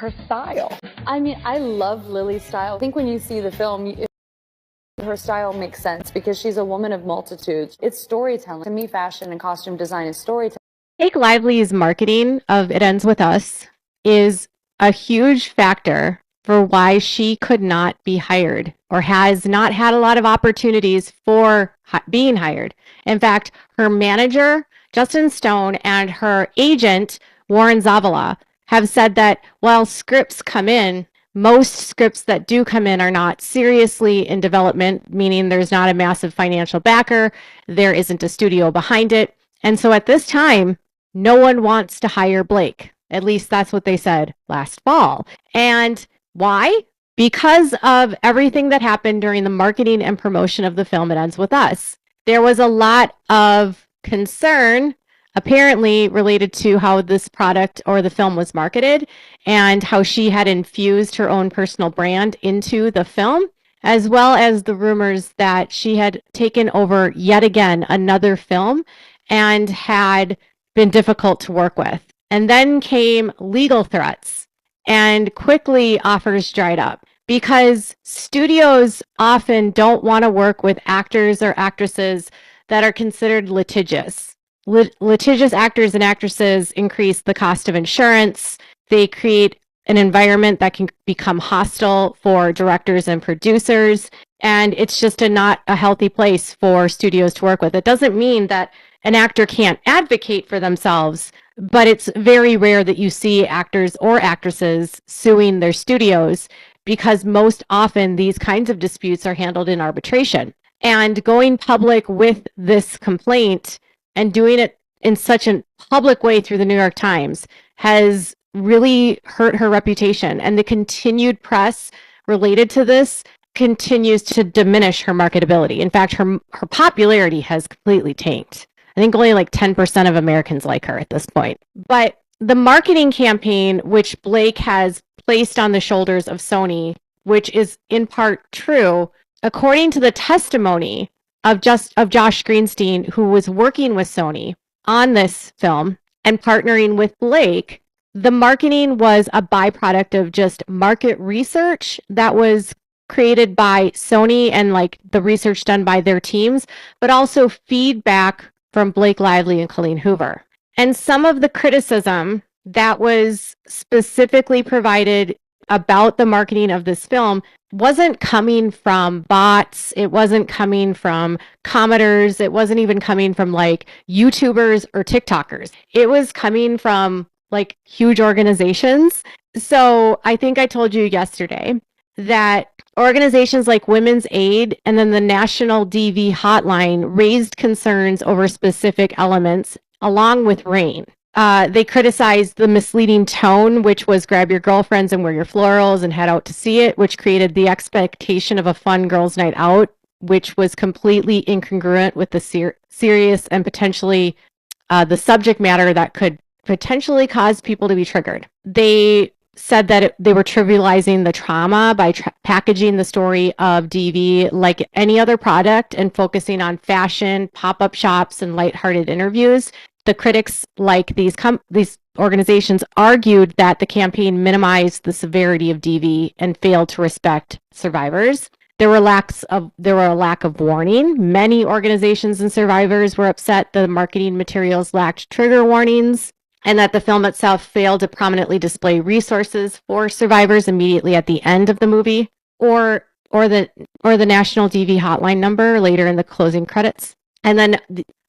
her style. I mean, I love Lily's style. I think when you see the film, her style makes sense because she's a woman of multitudes. It's storytelling. To me, fashion and costume design is storytelling. Blake Lively's marketing of It Ends With Us is a huge factor for why she could not be hired or has not had a lot of opportunities for being hired. In fact, her manager, Justin Stone, and her agent, Warren Zavala, have said that while scripts come in, most scripts that do come in are not seriously in development, meaning there's not a massive financial backer, there isn't a studio behind it. And so at this time, no one wants to hire Blake. At least that's what they said last fall. And why? Because of everything that happened during the marketing and promotion of the film It Ends With Us. There was a lot of concern, apparently related to how this product or the film was marketed and how she had infused her own personal brand into the film, as well as the rumors that she had taken over yet again another film and had been difficult to work with. And then came legal threats, and quickly offers dried up because studios often don't want to work with actors or actresses that are considered litigious. Litigious actors and actresses increase the cost of insurance. They create an environment that can become hostile for directors and producers. And it's just not a healthy place for studios to work with. It doesn't mean that an actor can't advocate for themselves, but it's very rare that you see actors or actresses suing their studios because most often these kinds of disputes are handled in arbitration. And going public with this complaint and doing it in such a public way through the New York Times has really hurt her reputation. And the continued press related to this continues to diminish her marketability. In fact, her popularity has completely tanked. I think only like 10% of Americans like her at this point. But the marketing campaign, which Blake has placed on the shoulders of Sony, which is in part true, according to the testimony of Josh Greenstein, who was working with Sony on this film and partnering with Blake, the marketing was a byproduct of just market research that was created by Sony and like the research done by their teams, but also feedback from Blake Lively and Colleen Hoover. And some of the criticism that was specifically provided about the marketing of this film wasn't coming from bots. It wasn't coming from commenters. It wasn't even coming from like YouTubers or TikTokers. It was coming from like huge organizations. So I think I told you yesterday that organizations like Women's Aid and then the National DV Hotline raised concerns over specific elements, along with RAINN. They criticized the misleading tone, which was grab your girlfriends and wear your florals and head out to see it, which created the expectation of a fun girls' night out, which was completely incongruent with the serious and potentially the subject matter that could potentially cause people to be triggered. They said that they were trivializing the trauma by packaging the story of DV like any other product and focusing on fashion, pop-up shops, and lighthearted interviews. The critics, like these organizations, argued that the campaign minimized the severity of DV and failed to respect survivors. There were a lack of warning. Many organizations and survivors were upset the marketing materials lacked trigger warnings, and that the film itself failed to prominently display resources for survivors immediately at the end of the movie, or the National DV hotline number later in the closing credits. And then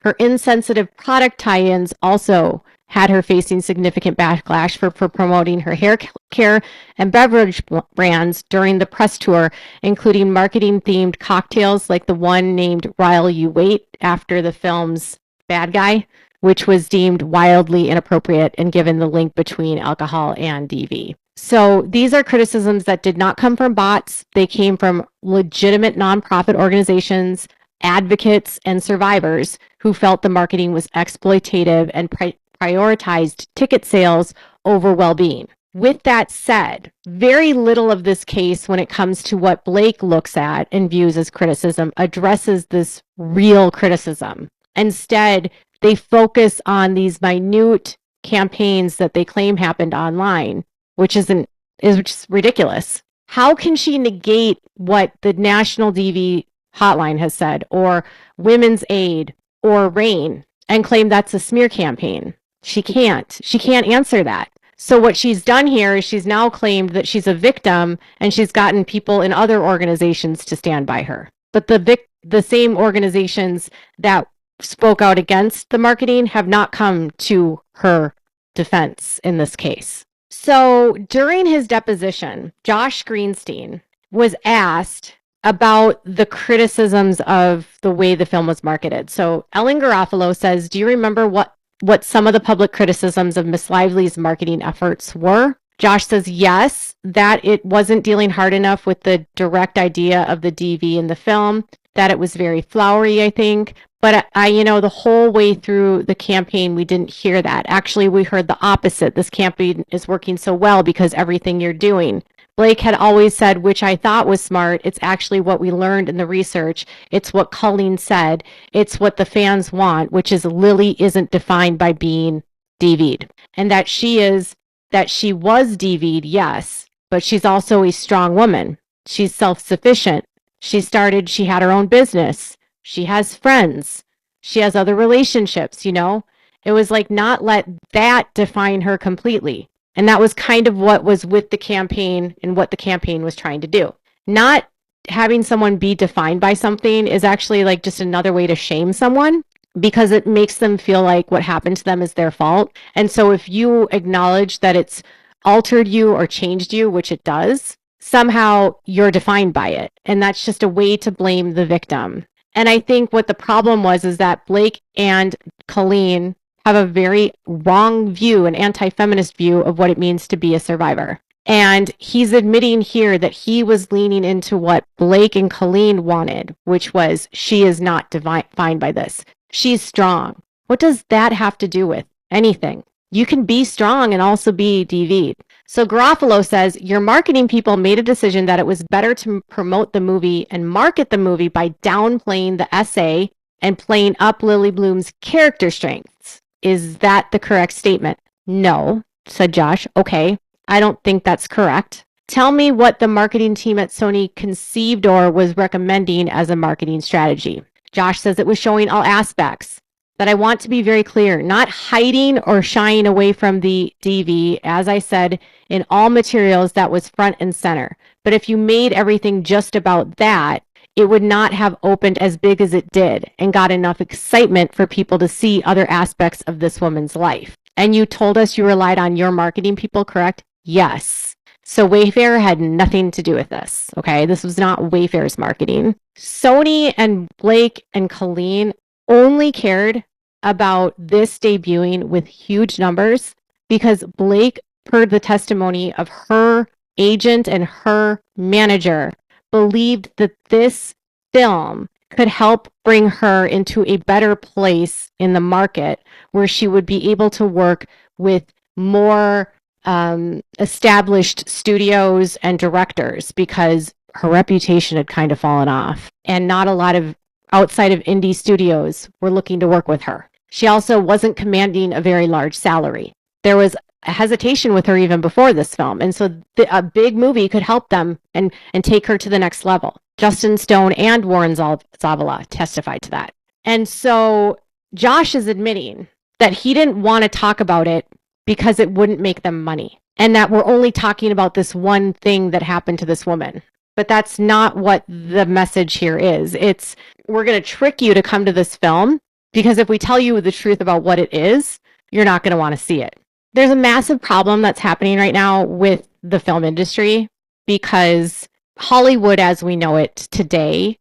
her insensitive product tie-ins also had her facing significant backlash for promoting her hair care and beverage brands during the press tour, including marketing-themed cocktails like the one named While You Wait after the film's bad guy, which was deemed wildly inappropriate and given the link between alcohol and DV. So these are criticisms that did not come from bots. They came from legitimate nonprofit organizations, advocates, and survivors who felt the marketing was exploitative and prioritized ticket sales over well-being. With that said, very little of this case, when it comes to what Blake looks at and views as criticism, addresses this real criticism. Instead, they focus on these minute campaigns that they claim happened online, which isn't is just ridiculous. How can she negate what the National DV Hotline has said, or Women's Aid, or RAIN, and claim that's a smear campaign? She can't. She can't answer that. So what she's done here is she's now claimed that she's a victim, and she's gotten people in other organizations to stand by her. But the same organizations that spoke out against the marketing have not come to her defense in this case. So during his deposition, Josh Greenstein was asked about the criticisms of the way the film was marketed. So Ellen Garofalo says, do you remember what some of the public criticisms of Miss Lively's marketing efforts were? Josh says, yes, that it wasn't dealing hard enough with the direct idea of the DV in the film, that it was very flowery, I think. But the whole way through the campaign, we didn't hear that. Actually, we heard the opposite. This campaign is working so well because everything you're doing. Blake had always said, which I thought was smart, it's actually what we learned in the research. It's what Colleen said. It's what the fans want, which is Lily isn't defined by being DV'd. And that she was DV'd, yes, but she's also a strong woman. She's self-sufficient. She had her own business. She has friends. She has other relationships, It was like not let that define her completely. And that was kind of what was with the campaign and what the campaign was trying to do. Not having someone be defined by something is actually like just another way to shame someone, because it makes them feel like what happened to them is their fault. And so if you acknowledge that it's altered you or changed you, which it does, somehow you're defined by it. And that's just a way to blame the victim. And I think what the problem was is that Blake and Colleen have a very wrong view, an anti-feminist view of what it means to be a survivor. And he's admitting here that he was leaning into what Blake and Colleen wanted, which was, she is not defined by this. She's strong. What does that have to do with anything? You can be strong and also be DV'd. So Garofalo says, your marketing people made a decision that it was better to promote the movie and market the movie by downplaying the essay and playing up Lily Bloom's character strengths. Is that the correct statement? No, said Josh. Okay, I don't think that's correct. Tell me what the marketing team at Sony conceived or was recommending as a marketing strategy. Josh says it was showing all aspects. But I want to be very clear, not hiding or shying away from the DV. As I said, in all materials, that was front and center. But if you made everything just about that, it would not have opened as big as it did and got enough excitement for people to see other aspects of this woman's life. And you told us you relied on your marketing people, correct? Yes. So Wayfair had nothing to do with this, okay? This was not Wayfair's marketing. Sony and Blake and Colleen only cared about this debuting with huge numbers because Blake, per the testimony of her agent and her manager, believed that this film could help bring her into a better place in the market where she would be able to work with more established studios and directors, because her reputation had kind of fallen off and not a lot of outside of indie studios were looking to work with her. She also wasn't commanding a very large salary. There was a hesitation with her even before this film. And so a big movie could help them and take her to the next level. Justin Stone and Warren Zavala testified to that. And so Josh is admitting that he didn't want to talk about it because it wouldn't make them money. And that we're only talking about this one thing that happened to this woman. But that's not what the message here is. It's, we're going to trick you to come to this film, because if we tell you the truth about what it is, you're not going to want to see it. There's a massive problem that's happening right now with the film industry, because Hollywood as we know it today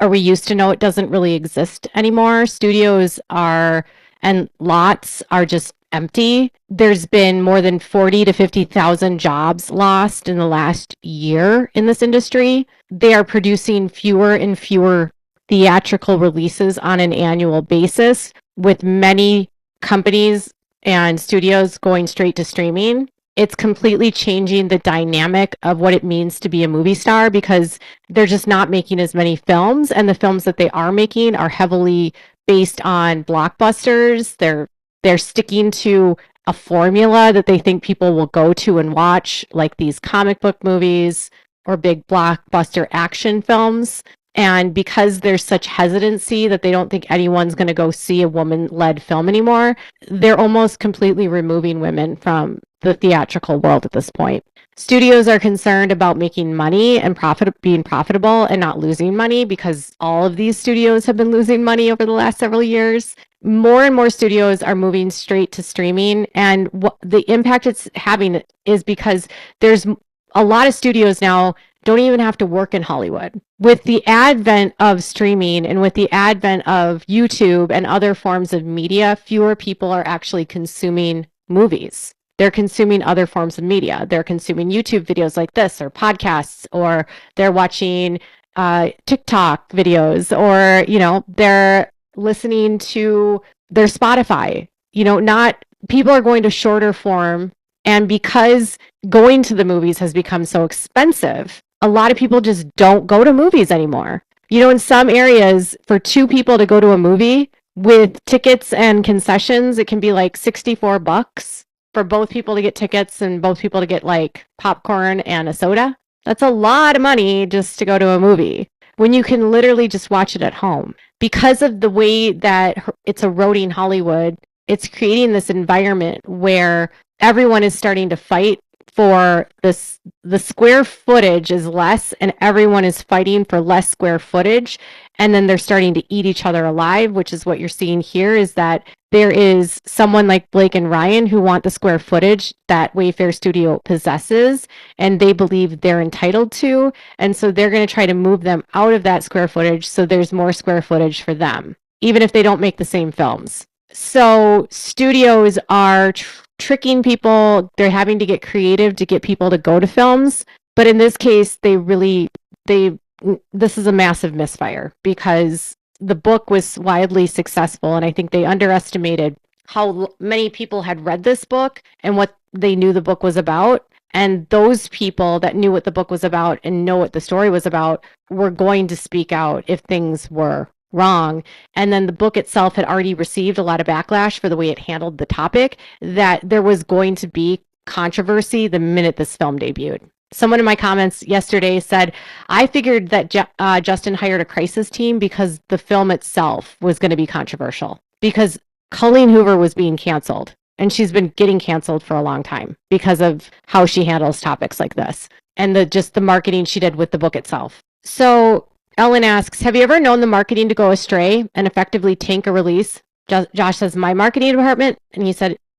we used to know it, doesn't really exist anymore. Studios and lots are just empty. There's been more than 40 to 50,000 jobs lost in the last year in this industry. They are producing fewer and fewer theatrical releases on an annual basis, with many companies and studios going straight to streaming. It's completely changing the dynamic of what it means to be a movie star, because they're just not making as many films, and the films that they are making are heavily based on blockbusters. They're sticking to a formula that they think people will go to and watch, like these comic book movies or big blockbuster action films. And because there's such hesitancy that they don't think anyone's going to go see a woman-led film anymore, they're almost completely removing women from the theatrical world at this point. Studios are concerned about making money and being profitable and not losing money, because all of these studios have been losing money over the last several years. More and more studios are moving straight to streaming, and the impact it's having is because there's a lot of studios now don't even have to work in Hollywood. With the advent of streaming and with the advent of YouTube and other forms of media, fewer people are actually consuming movies. They're consuming other forms of media. They're consuming YouTube videos like this, or podcasts, or they're watching TikTok videos, or, they're listening to their Spotify. Not people are going to shorter form. And because going to the movies has become so expensive, a lot of people just don't go to movies anymore. In some areas, for two people to go to a movie with tickets and concessions, it can be like $64 for both people to get tickets and both people to get like popcorn and a soda. That's a lot of money just to go to a movie when you can literally just watch it at home. Because of the way that it's eroding Hollywood, it's creating this environment where everyone is starting to fight for this. The square footage is less, and everyone is fighting for less square footage. And then they're starting to eat each other alive, which is what you're seeing here, is that there is someone like Blake and Ryan who want the square footage that Wayfair Studio possesses, and they believe they're entitled to. And so they're going to try to move them out of that square footage so there's more square footage for them, even if they don't make the same films. So studios are tricking people. They're having to get creative to get people to go to films. But in this case, this is a massive misfire, because the book was widely successful. And I think they underestimated how many people had read this book and what they knew the book was about. And those people that knew what the book was about and know what the story was about were going to speak out if things were wrong. And then the book itself had already received a lot of backlash for the way it handled the topic, that there was going to be controversy the minute this film debuted. Someone in my comments yesterday said, I figured that Justin hired a crisis team because the film itself was going to be controversial, because Colleen Hoover was being canceled, and she's been getting canceled for a long time because of how she handles topics like this and the marketing she did with the book itself. So Ellen asks, have you ever known the marketing to go astray and effectively tank a release? Josh says, my marketing department. And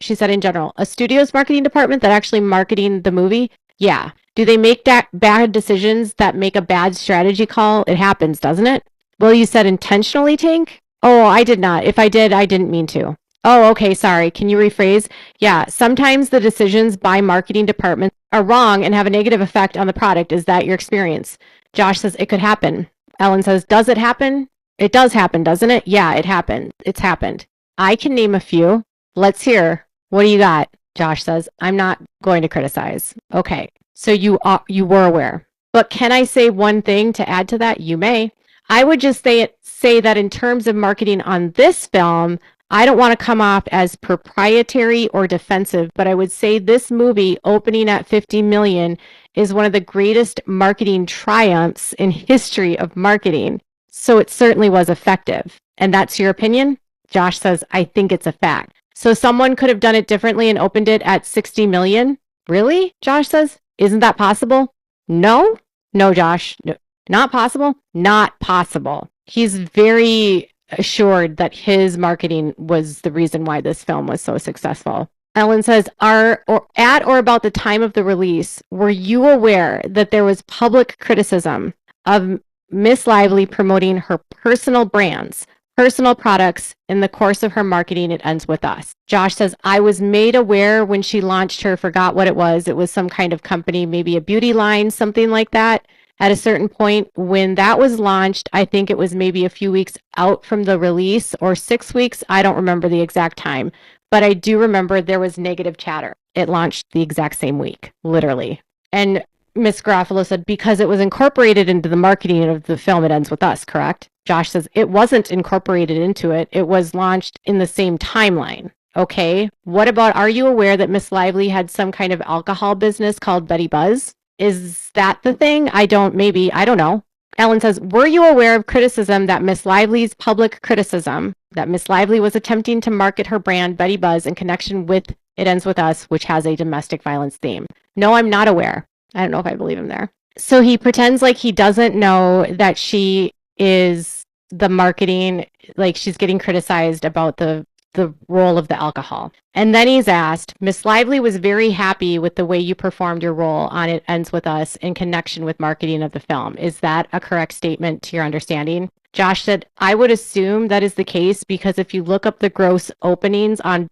she said, in general, a studio's marketing department that actually marketing the movie? Yeah. Do they make bad decisions that make a bad strategy call? It happens, doesn't it? Well, you said intentionally tank? Oh, I did not. If I did, I didn't mean to. Oh, okay, sorry. Can you rephrase? Yeah, sometimes the decisions by marketing departments are wrong and have a negative effect on the product. Is that your experience? Josh says, it could happen. Ellen says, does it happen? It does happen, doesn't it? Yeah, it happened. It's happened. I can name a few. Let's hear. What do you got? Josh says, I'm not going to criticize. Okay, so you were aware. But can I say one thing to add to that? You may. I would just say that in terms of marketing on this film, I don't want to come off as proprietary or defensive, but I would say this movie opening at 50 million is one of the greatest marketing triumphs in history of marketing. So it certainly was effective. And that's your opinion? Josh says, I think it's a fact. So someone could have done it differently and opened it at 60 million? Really? Josh says, isn't that possible? No, Josh, no, not possible. Not possible. He's very assured that his marketing was the reason why this film was so successful. Ellen says, at or about the time of the release, were you aware that there was public criticism of Miss Lively promoting her personal brands, personal products in the course of her marketing? It ends with us. Josh says, I was made aware when she launched forgot what it was. It was some kind of company, maybe a beauty line, something like that. At a certain point when that was launched, I think it was maybe a few weeks out from the release or 6 weeks. I don't remember the exact time, but I do remember there was negative chatter. It launched the exact same week, literally. And Miss Garofalo said, because it was incorporated into the marketing of the film, it ends with us, correct? Josh says, it wasn't incorporated into it. It was launched in the same timeline. Okay. What about, are you aware that Miss Lively had some kind of alcohol business called Betty Buzz? Is that the thing? I don't know. Ellen says, were you aware of criticism that Miss Lively's public criticism that Miss Lively was attempting to market her brand Betty Buzz in connection with It Ends With Us, which has a domestic violence theme? No, I'm not aware. I don't know if I believe him there. So he pretends like he doesn't know that she is the marketing, like she's getting criticized about the role of the alcohol. And then he's asked, Miss Lively was very happy with the way you performed your role on It Ends With Us in connection with marketing of the film. Is that a correct statement to your understanding? Josh said, I would assume that is the case because if you look up the gross openings on